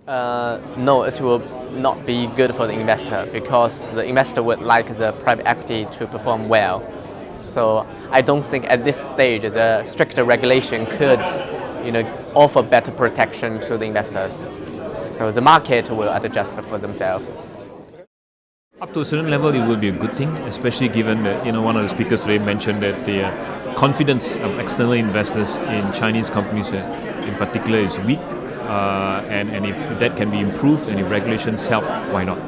No, it will not be good for the investor because the investor would like the private equity to perform well. So I don't think at this stage the stricter regulation could, offer better protection to the investors. So the market will adjust for themselves. Up to a certain level, it will be a good thing, especially given that one of the speakers today mentioned that the confidence of external investors in Chinese companies, in particular, is weak. And if that can be improved, and if regulations help, why not?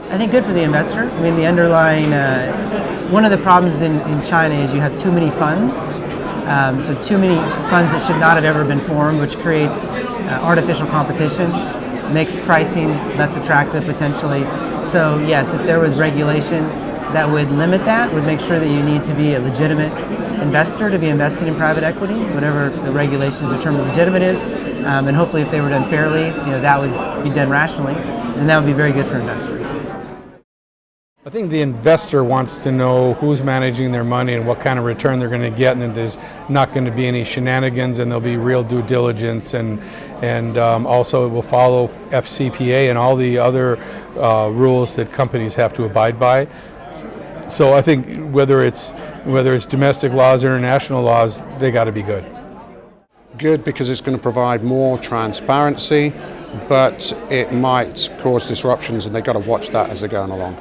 I think good for the investor. I mean, the underlying one of the problems in China is you have too many funds. So too many funds that should not have ever been formed, which creates artificial competition, makes pricing less attractive potentially. So yes, if there was regulation that would limit that, would make sure that you need to be a legitimate investor to be investing in private equity, whatever the regulations determine legitimate is, and hopefully if they were done fairly, that would be done rationally, and that would be very good for investors. I think the investor wants to know who's managing their money and what kind of return they're going to get, and that there's not going to be any shenanigans, and there'll be real due diligence, and also it will follow FCPA and all the other rules that companies have to abide by. So I think whether it's domestic laws or international laws, they got to be good. Good because it's going to provide more transparency, but it might cause disruptions, and they've got to watch that as they're going along.